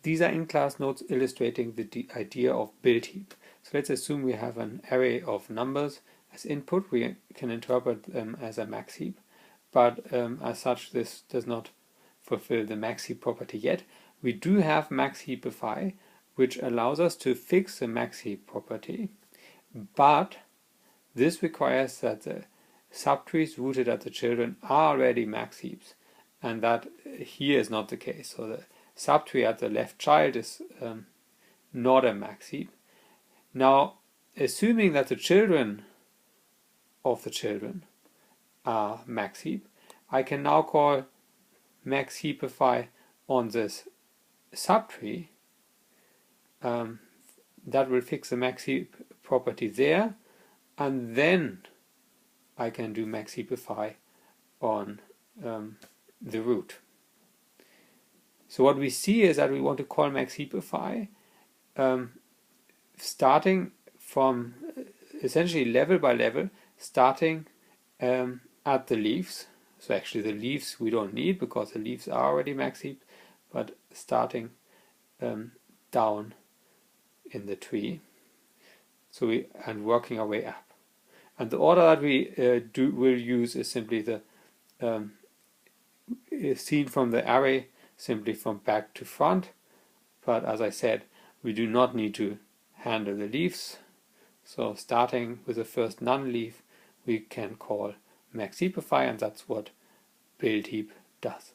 these are in-class notes illustrating the idea of build heap. So let's assume we have an array of numbers as input. We can interpret them as a max heap, but as such this does not fulfill the max heap property yet. We do have max heapify, which allows us to fix the max heap property, but this requires that the subtrees rooted at the children are already max heaps, and that here is not the case. So the subtree at the left child is not a max heap. Now, assuming that the children of the children are max heap, I can now call max heapify on this subtree. That will fix the max heap property there, and then I can do max heapify on the root. So what we see is that we want to call max heapify starting from essentially level by level, starting at the leaves. So actually the leaves we don't need because the leaves are already max heaped, but starting down in the tree. So and working our way up. And the order that we will use is simply the seen from the array, simply from back to front. But as I said, we do not need to handle the leaves. So starting with the first non-leaf, we can call max heapify, and that's what build heap does.